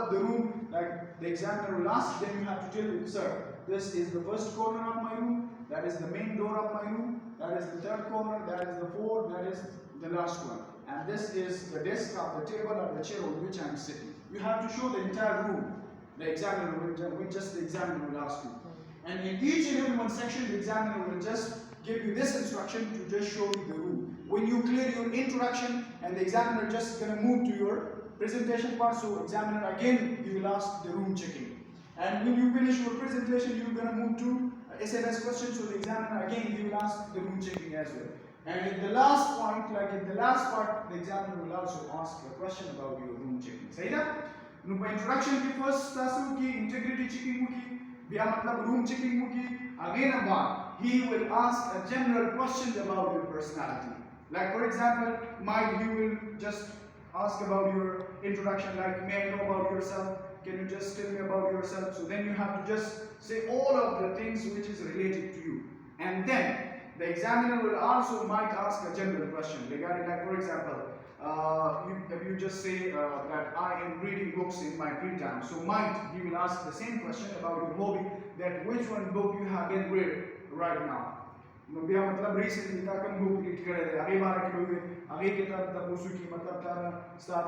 matlab the room, like the examiner will ask, then you have to tell him, sir, this is the first corner of my room, that is the main door of my room, that is the third corner, that is the fourth, that is the last one. And this is the desk or the table or the chair on which I am sitting. You have to show the entire room. The examiner will just the examiner will ask you. And in each and every one section, the examiner will just give you this instruction to just show you the room. When you clear your introduction, and the examiner just gonna move to your presentation part, so examiner again he will ask the room checking. And when you finish your presentation, you're gonna move to SMS questions, so the examiner again he will ask the room checking as well. And in the last point, like in the last part, the examiner will also ask a question about your room checking. सही ना? Introduction के first तासु की integrity checking की, बिया मतलब room checking की. Again about he will ask a general question about your personality. Like for example, he will just ask about your introduction, like may I know about yourself? Can you just tell me about yourself? So then you have to just say all of the things which is related to you. And then the examiner will also might ask a general question regarding, like for example, you just say that I am reading books in my free time. So he will ask the same question about your hobby, that which one book you have been read right now. बिया मतलब recently का कम book read करे थे आगे बार के लोग आगे के तरफ तब उसु की मतलब तारा स्टार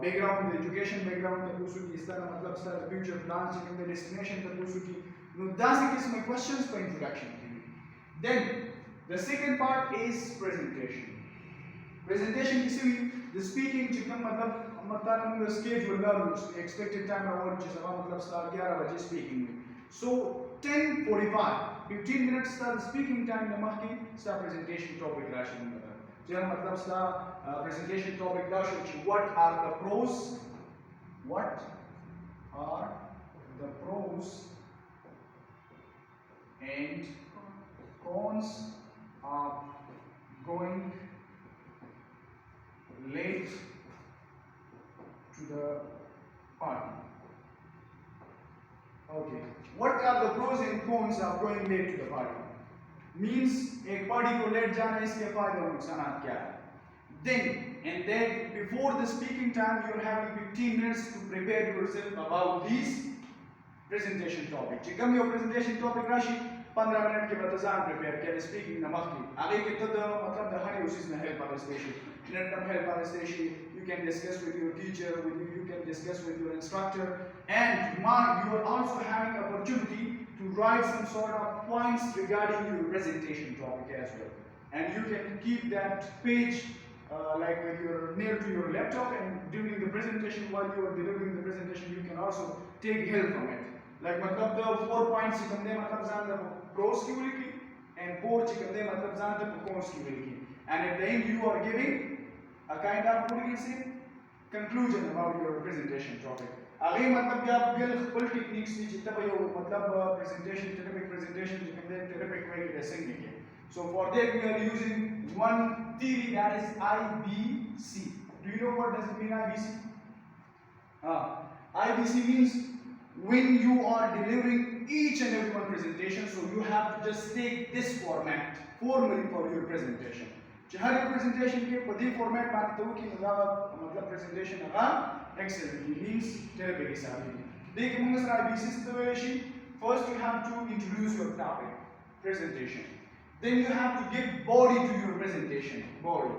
background education background तब उसु की स्टार मतलब star future plans in the destination तब उसु की दास किस में questions for introduction की. Then the second part is presentation. Presentation किसी भी the speaking चिकन मतलब the schedule ना expected time और जिस मतलब स्टार 11 बजे speaking में. So 10:45 15 minutes start speaking time नमक start presentation topic राशि में बता. जब मतलब start presentation topic राशि what are the pros and cons of going late to the party. Okay. What are the pros and cons of going late to the party? Means एक party को late जाना इसके फायदे और नुकसानात क्या है? Then before the speaking time you are having 15 minutes to prepare yourself about these presentation topic. चिकम yo presentation topic राशि 15 minute के बाद जान prepare किया speaking नमक की. आगे के तो मतलब the हर उसी में help वाला station. Internet help वाला station. You can discuss with your teacher, you can discuss with your instructor, and you are also having opportunity to write some sort of points regarding your presentation topic as well. And you can keep that page like when you're near to your laptop, and during the presentation, while you are delivering the presentation, you can also take help from it. Like मतलब the 4 points you can मतलब जान the pros की बोली की, and 4 you can मतलब जान the cons की बोली की. And at the end you are giving a kind of conclusion about your presentation topic. आगे मतलब आप बिल्कुल techniques भी जितना भी हो मतलब presentation typical presentation typical way to sing. So for that we are using one theory, that is IBC. Do you know what does it mean IBC? IBC means when you are delivering each and every one presentation, so you have to just take this format formally for your presentation. हर एक presentation के पदी format बात तो कि मतलब presentation excellently means therapy के साथ ही. देखिए मुझे sir IBC situation. First you have to introduce your topic, presentation. Then you have to give body to your presentation, body.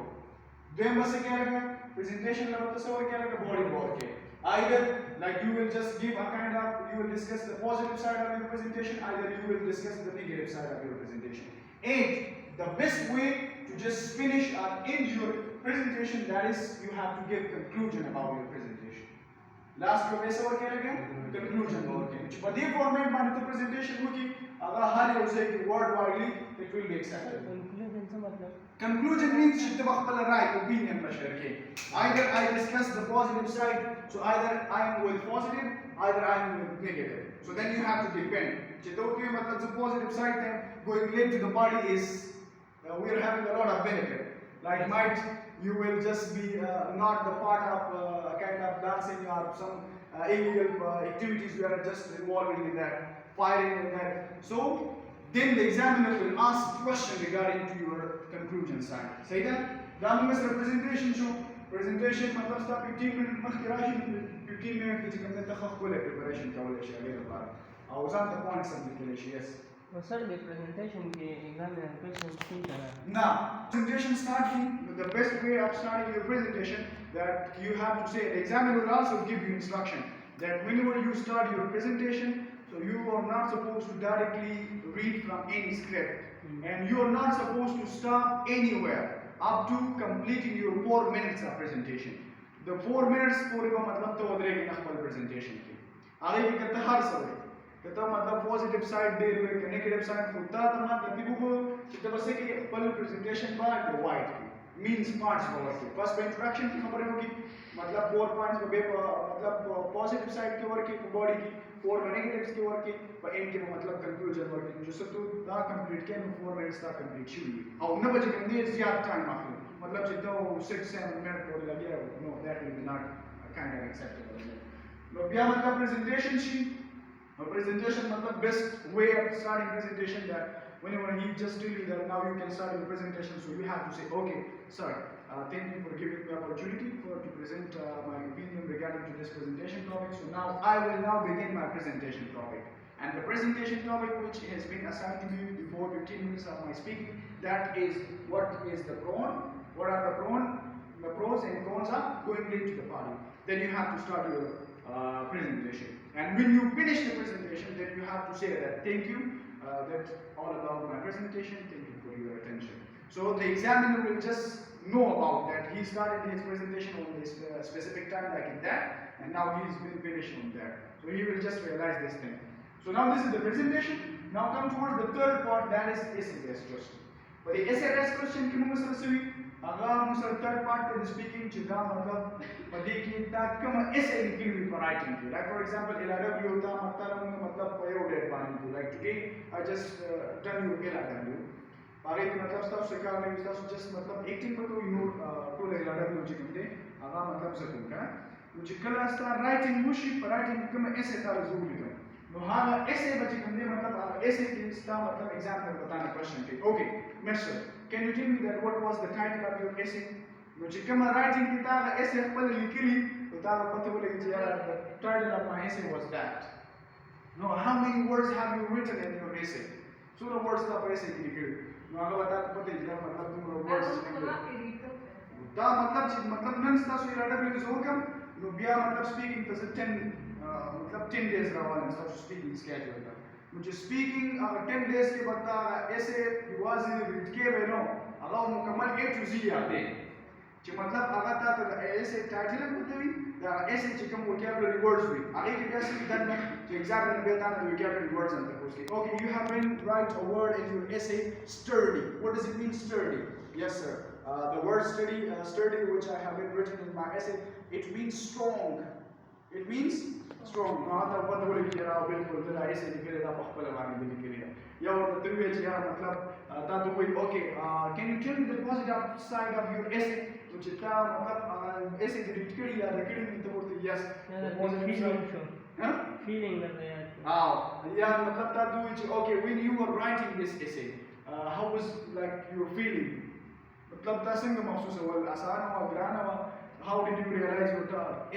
Then बस क्या लगा presentation लेवल तो सब क्या लगा body के. Either like you will just give a kind of, you will discuss the positive side of your presentation, either you will discuss the negative side of your presentation. And the best way to just finish or end your presentation, that is you have to give conclusion about your presentation. Last को वैसे और क्या लगे conclusion और क्या. But ये format माने तो presentation होगी अगर हर उसे कि word widely it will be accepted. Conclusion से मतलब Conclusion means शिफ्ट बख्तल right opinion बशर के. Either I discuss the positive side, so either I am with positive, either I am with negative. So then you have to depend. चितो के मतलब the positive side then going late to the party is we are having a lot of benefit. Like you will just be not the part of a kind of dancing or some illegal activities. We are just involving in that, firing in that. So then the examiner will ask question regarding to your conclusion side. Say that. Then representation show presentation मतलब स्टा 15 minute मखकि راشي 15 minute کې کوم ته خو کوله preparation کولای شي هغه لپاره او ځان ته points هم لیکلی شي yes Sir, the presentation ki examiner question ki kara. Now, presentation starting, the best way of starting your presentation that you have to say, the examiner will also give you instruction that whenever you start your presentation, so you are not supposed to directly read from any script and you are not supposed to stop anywhere up to completing your 4 minutes of presentation. The 4 minutes पूरे का मतलब तो उधरेगी ना हमारे presentation की आगे की करते हर समय कहता मतलब पॉजिटिव साइड दे रहे हैं नेगेटिव साइड होता है तो मतलब देखो वो कितना बस है कि पहले प्रेजेंटेशन बाद द वाइट की मींस पार्ट्स बहुत की फर्स्ट इंट्रोडक्शन की खबर होगी मतलब 4 पॉइंट्स पे मतलब पॉजिटिव साइड के वर्क की बॉडी की 4 नेगेटिव्स के वर्क की पर एंड के मतलब कंक्लूजन वर्क की जो सब तो दा कंप्लीट के 4 मिनट्स दा कंप्लीट शुरू हुई और न बजे कम ज्यादा टाइम आखिर मतलब जितना 6-7 मिनट और लगे no that will not kind of acceptable no बिया मतलब प्रेजेंटेशन शी A presentation मतलब best way of starting presentation that whenever he just tell you that now you can start your presentation, so you have to say, okay, sir, thank you for giving me the opportunity to present my opinion regarding to this presentation topic. So now I will now begin my presentation topic. And the presentation topic which has been assigned to me before 15 minutes of my speaking, that is what is the what are the pros and cons of going into the party. Then you have to start your presentation. And when you finish the presentation, then you have to say that thank you, that's all about my presentation, thank you for your attention. So the examiner will just know about that. He started his presentation on this specific time like in that, and now he's been finished on that. So he will just realize this thing. So now this is the presentation. Now come towards the third part, that is essay-based question. But the essay-based question की मुझे सही अगर मुझे third part के speaking चिदा मतलब पढ़ी की ताकि कम essay लिखी हुई पर writing की like for example LRW होता मतलब पढ़े पानी की like today I just done your LRW आगे की मतलब stuff सिखा रहे हैं stuff just मतलब acting पर तो you तो LRW मुझे कहते अगर मतलब सकूँ क्या मुझे कल स्टार writing मुझे पर writing कम essay था ज़रूरी है तो हाँ essay बच्चे कहते मतलब essay की स्टार मतलब exam में बताना question के okay Mister can you tell me that what was the title of your essay मुझे कम writing की ताला essay पहले लिखी ली तो ताला पता बोले कि यार the title of my essay was that no how many words have you written in your essay so the words का essay की लिखी no अगर बता तो पता ही मतलब तुम words ता मतलब नन स्टा सो इरादा भी जो कम नो बिया मतलब स्पीकिंग तो 10 मतलब 10 days रहा वाला स्टा स्पीकिंग स्केड्यूल था मुझे स्पीकिंग 10 days के बाद ऐसे युवाजी के वेनो अल्लाह मुकम्मल A to Z आते जो मतलब अगर था तो ऐसे टाइटल होते हुई या ऐसे चिकन vocabulary words हुई आगे के कैसे डन में जो एग्जाम में बेटा ना vocabulary words अंतर उसके okay you have been write a word in your essay sturdy what does it mean sturdy yes sir the word sturdy which I have been written in my essay it means strong it means strong هذا what बोले कि यार बिल्कुल तेरा ऐसे लिखे था पहले वाली भी लिखे लिया या और तो ये यार मतलब ता तो कोई okay can you tell me the positive side of your essay तो जितना मतलब ऐसे डिलीट कर या रिकॉर्डिंग में तो बोलते yes positive side हाँ feeling करते हैं हाँ या मतलब ता तो okay when you were writing this essay how was like your feeling मतलब ता संग महसूस हुआ आसान हुआ ग्रान हुआ how did you realize your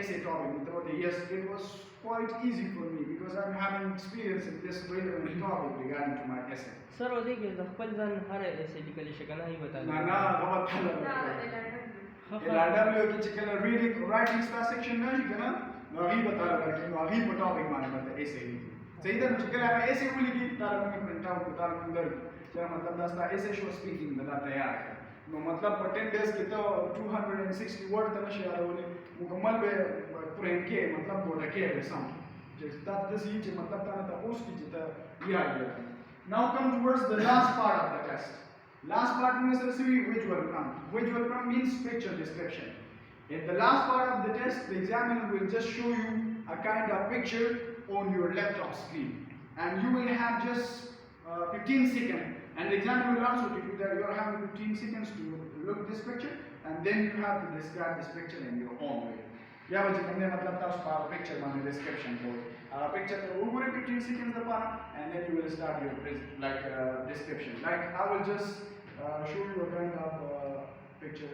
essay topic तो yes it was quite easy for me because I'm having experience in this relevant topic regarding to my essay sir वो देखिए ज़ख्पल जन हर ऐसे निकले शिकना ही बता ना ना गलत है LRW की चिकन reading writing section ना शिकना ना ही बता रहा कि ना ही topic माने मतलब essay ही सही था चिकन है essay बोली कि तारा में print out तारा अंदर क्या मतलब दस्ता essay show speaking बता तैयार है नो मतलब 10 days के तो 260 वर्ड तक शेयर होने मुकम्मल बे फ्रेम के मतलब बोल के है सम जिस तक दिस ही मतलब ताना था उसकी जिता ये आ गया now come towards the last part of the test last part means the visual prompt means picture description in the last part of the test the examiner will just show you a kind of picture on your laptop screen and you will have just 15 seconds and the examiner will also tell you that you are having 15 seconds to look this picture and then you have to describe this picture in your own way. या बच्चे हमने मतलब था उस पार picture माने description को picture तो वो पूरे 15 seconds दबाना and then you will start your like description. Like I will just show you a kind of picture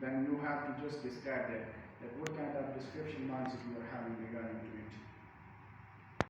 then you have to just describe that what kind of description mindset you are having